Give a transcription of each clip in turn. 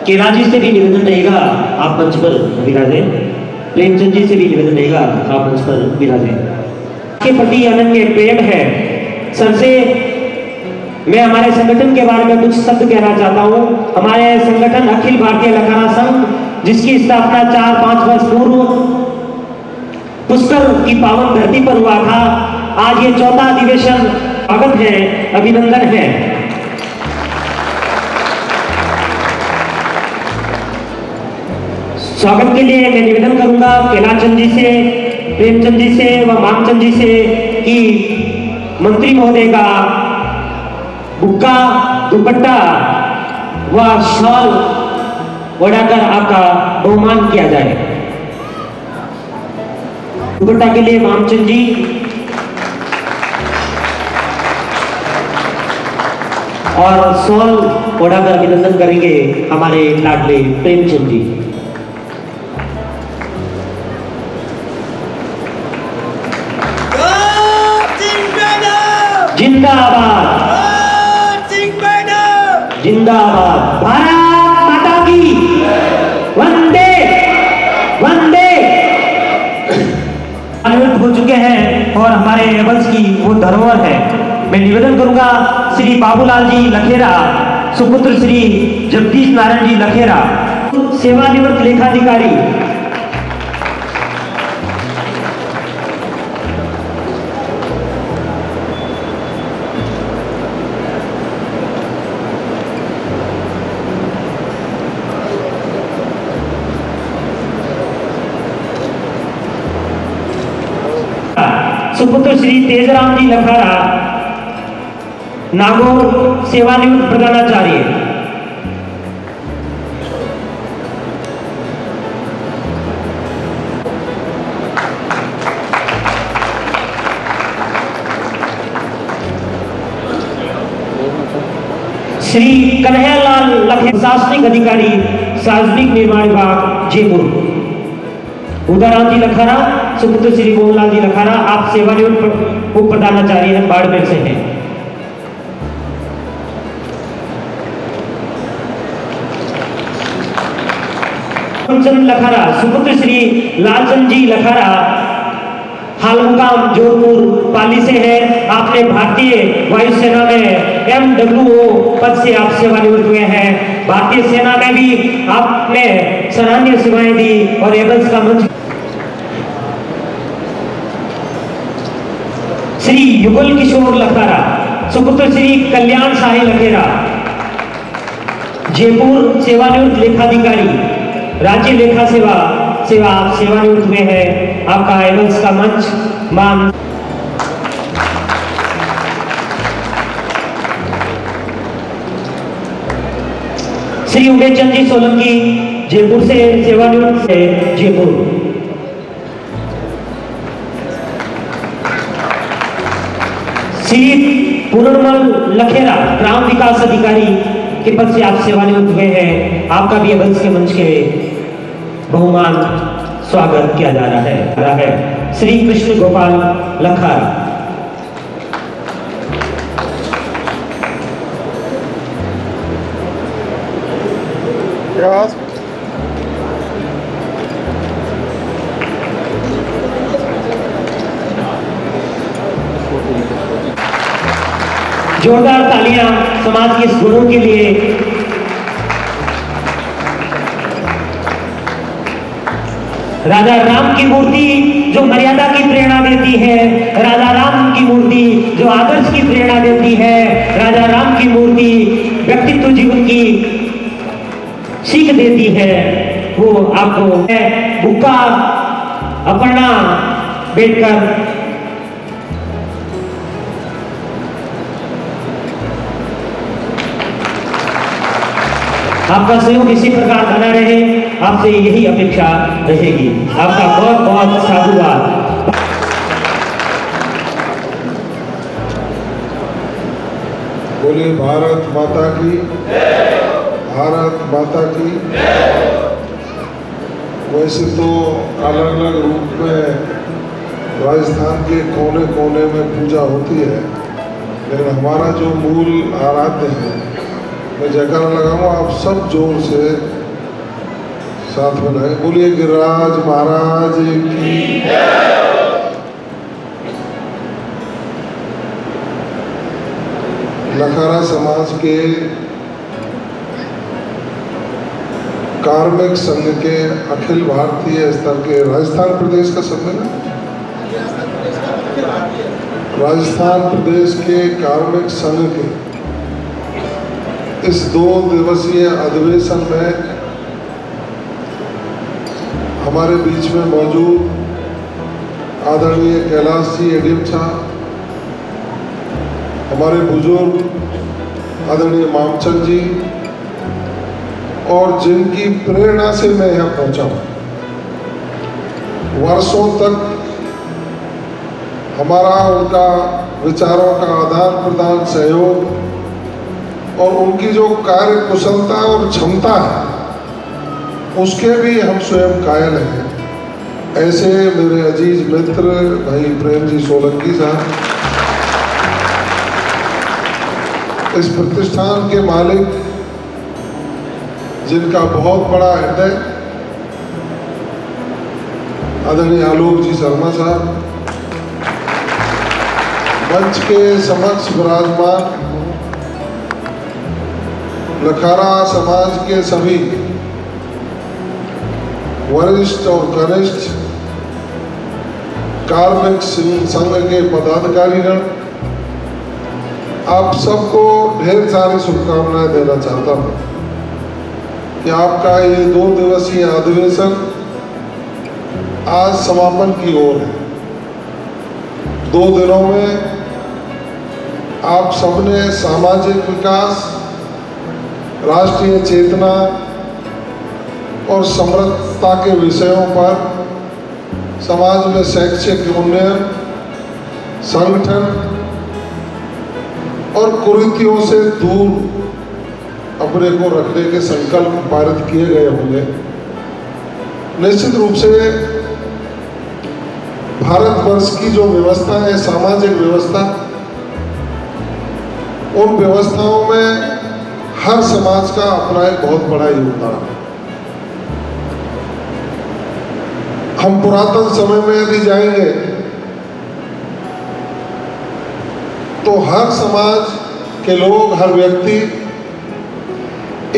केला जी से भी निवेदन रहेगा आप मंच पर विराजे। प्रेमचंद जी से भी निवेदन रहेगा आप मंच पर विराजे। के प्रति अनन्य प्रेम है। सर से मैं हमारे संगठन के बारे में कुछ शब्द कहना चाहता हूँ। हमारे संगठन अखिल भारतीय लखाना संघ, जिसकी स्थापना 4-5 वर्ष पूर्व पुष्कर की पावन धरती पर हुआ था, आज ये 4था अधिवेशन स्वागत है, अभिनंदन है। स्वागत के लिए मैं निवेदन करूंगा कैलाशचंद जी से, प्रेमचंद जी से व मामचंद जी से कि मंत्री महोदय का बुक्का, दुपट्टा व शॉल ओढ़ाकर आपका बहुमान किया जाए। दुपट्टा के लिए मामचंद जी और शॉल ओढ़ाकर अभिनंदन करेंगे हमारे लाडले प्रेमचंद जी। जिंदाबाद, जिंदाबाद, भारत माता की वंदे वंदे। अनुरोध हो चुके हैं और हमारे एबल्स की वो धरोहर है। मैं निवेदन करूंगा श्री बाबूलाल जी लखेरा, सुपुत्र श्री जगदीश नारायण जी लखेरा, सेवानिवृत्त लेखाधिकारी। सुपुत्र श्री तेजराम जी लखारा, नागौर, सेवानिवृत्त प्रधानाचार्य। श्री कन्हैयालाल लखेरा, प्रशासनिक अधिकारी, सार्वजनिक निर्माण विभाग, जयपुर। उदयराम जी लखारा, सुपुत्र श्री मोहनलाल जी लखारा, आप सेवानिवृत्त उप प्रधानाचार्य हैं, बाड़मेर से हैं। चंद लखारा, सुपुत्र श्री लालचंद जी लखारा, हाल मुकाम जोधपुर पाली से है। आपने भारतीय वायुसेना में MWO पद से आप सेवानिवृत्त हुए हैं। भारतीय सेना में भी आपने सराहनीय सेवाएं दी और एबल्स का मंच। श्री युगल किशोर लखारा, सुपुत्र श्री कल्याण शाही लखेरा, जयपुर, सेवानिवृत्त लेखाधिकारी, राज्य लेखा सेवा आप सेवानिवृत्त हुए हैं। आपका एबल्स का मंच मान। श्री उदयचंद जी सोलंकी, जयपुर से सेवानिवृत्त से जयपुर। श्री पूर्णमल लखेरा, ग्राम विकास अधिकारी के पद से आप सेवानिवृत्त हुए हैं। आपका भी एबल्स के मंच के बहुमान स्वागत किया जा रहा है। श्री कृष्ण गोपाल लखारा। जोरदार तालियां समाज के इस गुणों के लिए। राजा राम की मूर्ति जो मर्यादा की प्रेरणा देती है, राजा राम की मूर्ति जो आदर्श की प्रेरणा देती है, राजा राम की मूर्ति व्यक्तित्व जीवन की सीख देती है, वो आपको बुक्का अपर्णा बैठकर आपका सहयोग इसी प्रकार बना रहे, आपसे यही अपेक्षा रहेगी। आपका बहुत बहुत साधुवाद। बोले भारत माता की, भारत माता की। वैसे तो अलग अलग रूप में राजस्थान के कोने कोने में पूजा होती है, लेकिन हमारा जो मूल आराध्य है मैं जयकारा लगाऊंगा, आप सब जोर से साथ में लगाए। बोलिए गिरिराज महाराज की। लखारा समाज के कार्मिक संघ के अखिल भारतीय स्तर के राजस्थान प्रदेश का सम्मेलन, राजस्थान प्रदेश के कार्मिक संघ के इस 2 दिवसीय अधिवेशन में हमारे बीच में मौजूद आदरणीय कैलाश जी एडीएम साहब, हमारे बुजुर्ग आदरणीय मामचंद जी, और जिनकी प्रेरणा से मैं यहाँ पहुंचा हूँ। वर्षों तक हमारा उनका विचारों का आदान प्रदान, सहयोग और उनकी जो कार्य कुशलता और क्षमता है उसके भी हम स्वयं कायल हैं। ऐसे मेरे अजीज मित्र भाई प्रेम जी सोलंकी साहब, इस प्रतिष्ठान के मालिक जिनका बहुत बड़ा हृदय, आदरणीय आलोक जी शर्मा साहब, मंच के समक्ष विराजमान लखारा समाज के सभी वरिष्ठ और कनिष्ठ कार्मिक संघ के पदाधिकारीगण, आप सबको ढेर सारी शुभकामनाएं देना चाहता हूं कि आपका ये 2 दिवसीय अधिवेशन आज समापन की ओर है। 2 दिनों में आप सबने सामाजिक विकास, राष्ट्रीय चेतना और समृद्धता के विषयों पर, समाज में शैक्षिक उन्नयन, संगठन और कुरीतियों से दूर अपने को रखने के संकल्प पारित किए गए होंगे। निश्चित रूप से भारतवर्ष की जो व्यवस्था है, सामाजिक व्यवस्था, उन व्यवस्थाओं में हर समाज का अपना एक बहुत बड़ा योगदान है। हम पुरातन समय में यदि जाएंगे तो हर समाज के लोग, हर व्यक्ति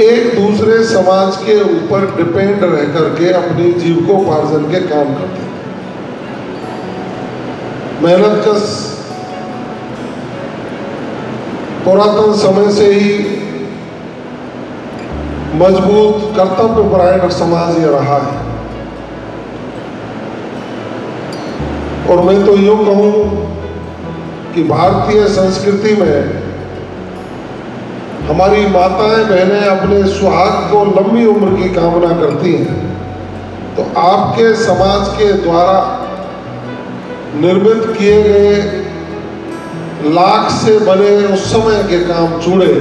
एक दूसरे समाज के ऊपर डिपेंड रह करके अपनी जीविकोपार्जन के काम करते हैं। मेहनत कश पुरातन समय से ही मजबूत कर्तव्यपरायण समाज ये रहा है। और मैं तो यूं कहूं कि भारतीय संस्कृति में हमारी माताएं बहनें अपने सुहाग को लंबी उम्र की कामना करती हैं, तो आपके समाज के द्वारा निर्मित किए गए लाख से बने उस समय के काम चूड़े,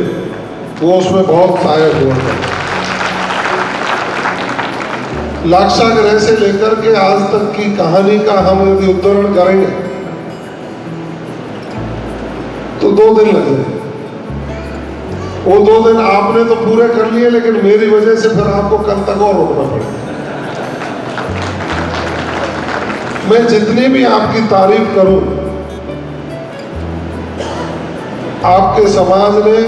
वो उसमें बहुत सहायक हुआ है। लाक्षागृह से लेकर के आज तक की कहानी का हम यदि उद्धरण करेंगे तो 2 दिन लगेंगे। वो 2 दिन आपने तो पूरे कर लिए, लेकिन मेरी वजह से फिर आपको कल तक और रुकना पड़ेगा। मैं जितनी भी आपकी तारीफ करूं, आपके समाज ने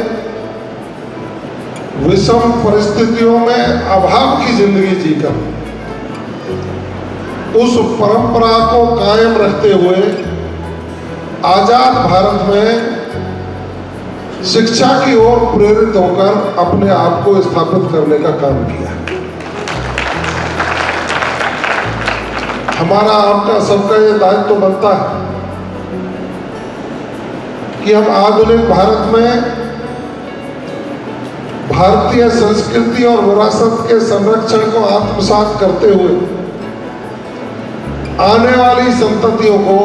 विषम परिस्थितियों में अभाव की जिंदगी जीकर उस परंपरा को कायम रखते हुए आजाद भारत में शिक्षा की ओर प्रेरित होकर अपने आप को स्थापित करने का काम किया। हमारा आपका सबका ये दायित्व बनता है कि हम आधुनिक भारत में भारतीय संस्कृति और विरासत के संरक्षण को आत्मसात करते हुए आने वाली संततियों को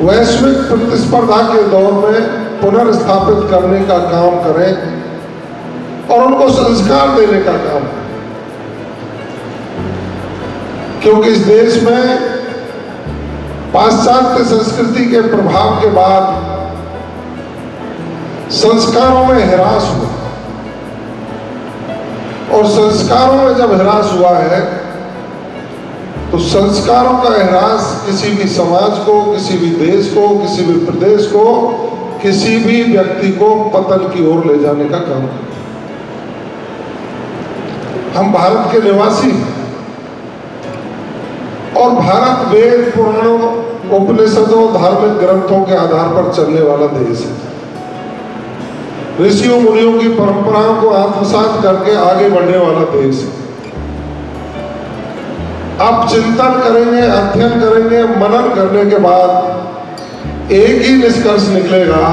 वैश्विक प्रतिस्पर्धा के दौर में पुनर्स्थापित करने का काम करें और उनको संस्कार देने का काम करें। क्योंकि इस देश में पाश्चात्य संस्कृति के प्रभाव के बाद संस्कारों में ह्रास हुआ। और संस्कारों में जब ह्रास हुआ है तो संस्कारों का ह्रास किसी भी समाज को, किसी भी देश को, किसी भी प्रदेश को, किसी भी व्यक्ति को पतन की ओर ले जाने का काम करता है। हम भारत के निवासी हैं और भारत वेद, पुराणों, उपनिषदों, धार्मिक ग्रंथों के आधार पर चलने वाला देश है। ऋषियों मुनियों की परंपराओं को आत्मसात करके आगे बढ़ने वाला देश है। आप चिंतन करेंगे, अध्ययन करेंगे, मनन करने के बाद एक ही निष्कर्ष निकलेगा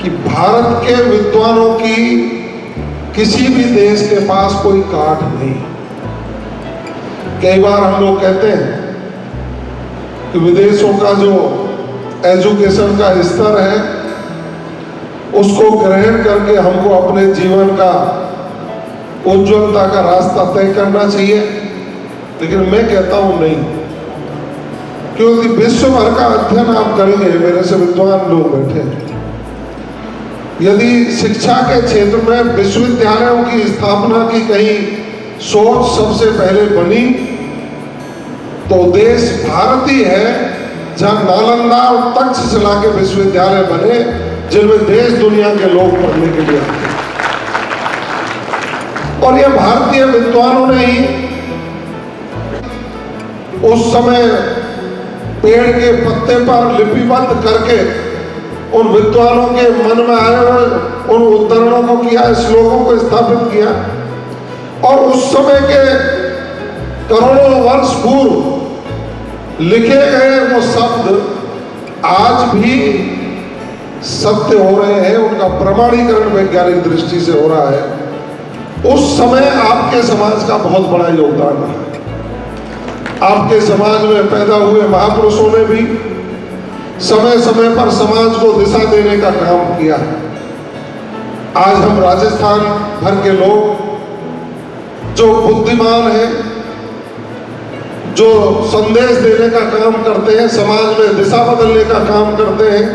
कि भारत के विद्वानों की किसी भी देश के पास कोई काट नहीं। कई बार हम लोग कहते हैं कि विदेशों का जो एजुकेशन का स्तर है उसको ग्रहण करके हमको अपने जीवन का उज्ज्वलता का रास्ता तय करना चाहिए, लेकिन मैं कहता हूं नहीं, क्योंकि विश्व भर का अध्ययन आप करेंगे, मेरे से विद्वान लोग बैठे हैं, यदि शिक्षा के क्षेत्र में विश्वविद्यालयों की स्थापना की कहीं सोच सबसे पहले बनी तो देश भारत ही है जहां नालंदा और तक्षशिला के विश्वविद्यालय बने, जिनमें देश दुनिया के लोग पढ़ने के लिए आते हैं। और ये भारतीय विद्वानों ने ही उस समय पेड़ के पत्ते पर लिपिबद्ध करके उन विद्वानों के मन में आए हुए उन उद्धरणों को किया, श्लोकों को स्थापित किया, और उस समय के करोड़ों वर्ष पूर्व लिखे गए वो शब्द आज भी सत्य हो रहे हैं, उनका प्रमाणीकरण वैज्ञानिक दृष्टि से हो रहा है। उस समय आपके समाज का बहुत बड़ा योगदान रहा है। आपके समाज में पैदा हुए महापुरुषों ने भी समय समय पर समाज को दिशा देने का काम किया है। आज हम राजस्थान भर के लोग जो बुद्धिमान हैं, जो संदेश देने का काम करते हैं, समाज में दिशा बदलने का काम करते हैं,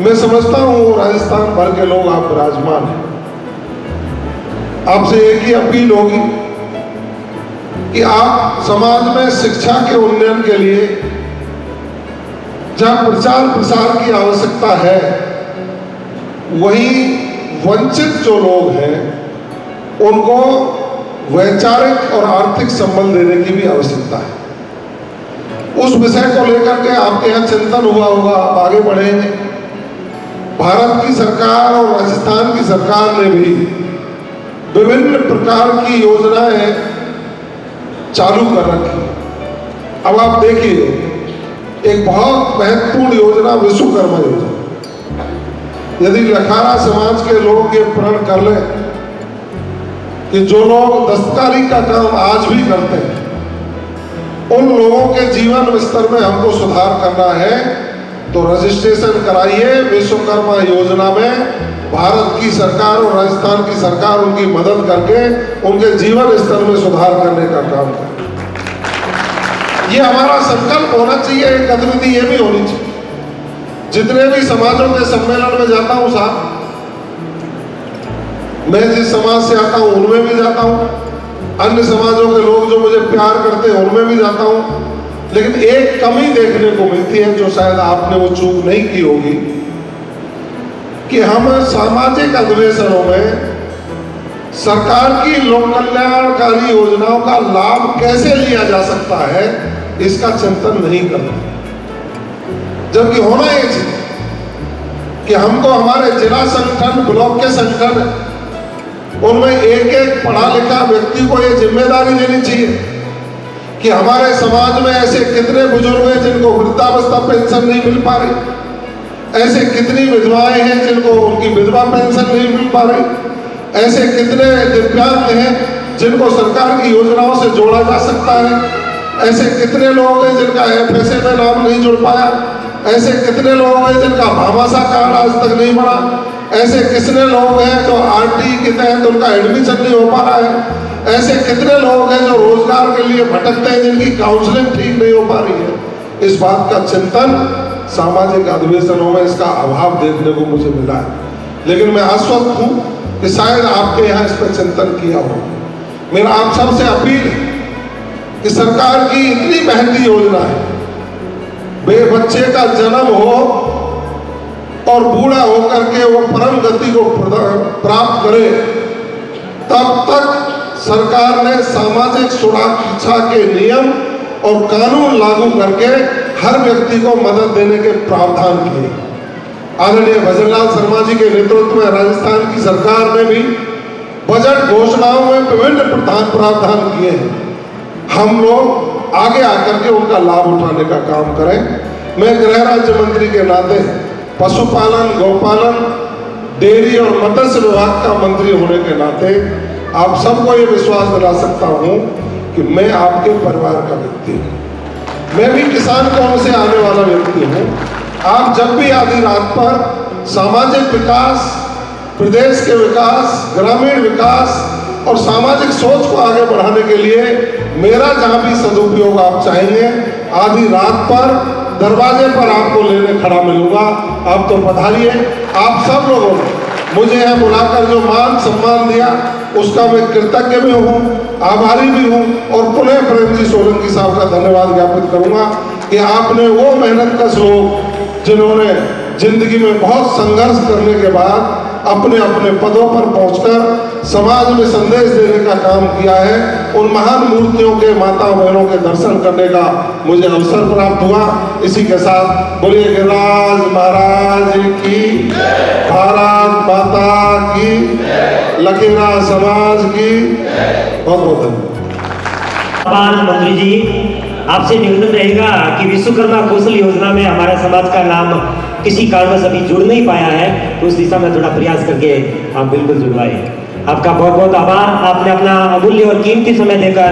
मैं समझता हूं राजस्थान भर के लोग आप विराजमान हैं। आपसे एक ही अपील होगी कि आप समाज में शिक्षा के उन्नयन के लिए जहां प्रचार प्रसार की आवश्यकता है, वहीं वंचित जो लोग हैं उनको वैचारिक और आर्थिक संबल देने की भी आवश्यकता है। उस विषय को लेकर के आपके यहाँ चिंतन हुआ होगा, आप आगे बढ़ेंगे। भारत की सरकार और राजस्थान की सरकार ने भी विभिन्न प्रकार की योजनाएं चालू कर रखी। अब आप देखिए, एक बहुत महत्वपूर्ण योजना विश्वकर्मा योजना, यदि लखारा समाज के लोग ये प्रण कर लें कि जो लोग दस्तकारी का काम आज भी करते हैं, उन लोगों के जीवन स्तर में हमको सुधार करना है, तो रजिस्ट्रेशन कराइए। विश्वकर्मा योजना में भारत की सरकार और राजस्थान की सरकार उनकी मदद करके उनके जीवन स्तर में सुधार करने का काम करे। ये हमारा संकल्प होना चाहिए। एक गतिविधि ये भी होनी चाहिए। जितने भी समाजों के सम्मेलन में जाता हूं साहब, मैं जिस समाज से आता हूं उनमें भी जाता हूं, अन्य समाजों के लोग जो मुझे प्यार करते हैं उनमें भी जाता हूं, लेकिन एक कमी देखने को मिलती है जो शायद आपने वो चूक नहीं की होगी, कि हम सामाजिक अधिवेशनों में सरकार की लोक कल्याणकारी योजनाओं का लाभ कैसे लिया जा सकता है इसका चिंतन नहीं करते। जबकि होना ये चाहिए कि हमको हमारे जिला संगठन, ब्लॉक के संगठन, उनमें एक एक पढ़ा लिखा व्यक्ति को ये जिम्मेदारी देनी चाहिए कि हमारे समाज में ऐसे कितने बुजुर्ग हैं जिनको वृद्धावस्था पेंशन नहीं मिल पा रही, ऐसे कितनी विधवाएं हैं जिनको उनकी विधवा पेंशन नहीं मिल पा रही, ऐसे कितने दिव्यांग हैं जिनको सरकार की योजनाओं से जोड़ा जा सकता है, ऐसे कितने लोग हैं जिनका FSA में नाम नहीं जुड़ पाया, ऐसे कितने लोग हैं जिनका भामाशाह कार्ड आज तक नहीं बना, ऐसे कितने लोग हैं जो RT के तहत उनका एडमिशन नहीं हो पा रहा है, ऐसे कितने लोग हैं जो रोजगार के लिए भटकते हैं जिनकी काउंसलिंग ठीक नहीं हो पा रही है। इस बात का चिंतन सामाजिक अधिवेशनों में इसका अभाव देखने को मुझे मिला है। लेकिन मैं आश्वस्त हूँ कि शायद आपके यहाँ इस पर चिंतन किया हो। मेरा आप सबसे अपील है कि सरकार की इतनी महंगी योजना है, बच्चे का जन्म हो और बूढ़ा होकर के वो परम गति को प्राप्त करे, तब तक सरकार ने सामाजिक सुरक्षा के नियम और कानून लागू करके हर व्यक्ति को मदद देने के प्रावधान किए। आदरणीय भजनलाल शर्मा जी के नेतृत्व में राजस्थान की सरकार ने भी बजट घोषणाओं में विभिन्न प्रावधान किए हैं। हम लोग आगे आकर के उनका लाभ उठाने का काम करें। मैं गृह राज्य मंत्री के नाते पशुपालन, गौपालन, डेयरी और मत्स्य विभाग का मंत्री होने के नाते आप सबको ये विश्वास दिला सकता हूँ कि मैं आपके परिवार का व्यक्ति हूँ। मैं भी किसान कौम से आने वाला व्यक्ति हूँ। आप जब भी आधी रात पर सामाजिक विकास, प्रदेश के विकास, ग्रामीण विकास और सामाजिक सोच को आगे बढ़ाने के लिए मेरा जहाँ भी सदुपयोग आप चाहेंगे, आधी रात पर दरवाजे पर आपको लेने खड़ा मिलूंगा। आप तो पधारिए। आप सब लोगों ने मुझे यहाँ बुलाकर जो मान सम्मान दिया उसका मैं कृतज्ञ भी हूँ, आभारी भी हूँ और पुनः प्रेम जी सोलंकी साहब का धन्यवाद ज्ञापित करूँगा कि आपने वो मेहनत कश लोग जिन्होंने जिंदगी में बहुत संघर्ष करने के बाद अपने अपने पदों पर पहुंचकर समाज में संदेश देने का काम किया है, उन महान मूर्तियों के, माता बहनों के दर्शन करने का मुझे अवसर प्राप्त हुआ। इसी के साथ बोलिए गिरिराज महाराज की, भारत माता की, लखेरा समाज की बहुत बहुत धन्यवाद। मंत्री जी, आपसे निवेदन रहेगा कि विश्वकर्मा कौशल योजना में हमारे समाज का नाम किसी कारणवश अभी जुड़ नहीं पाया है, तो उस दिशा में थोड़ा प्रयास करके आप बिल्कुल जुड़वाएं। आपका बहुत बहुत आभार। आपने अपना अमूल्य और कीमती समय देकर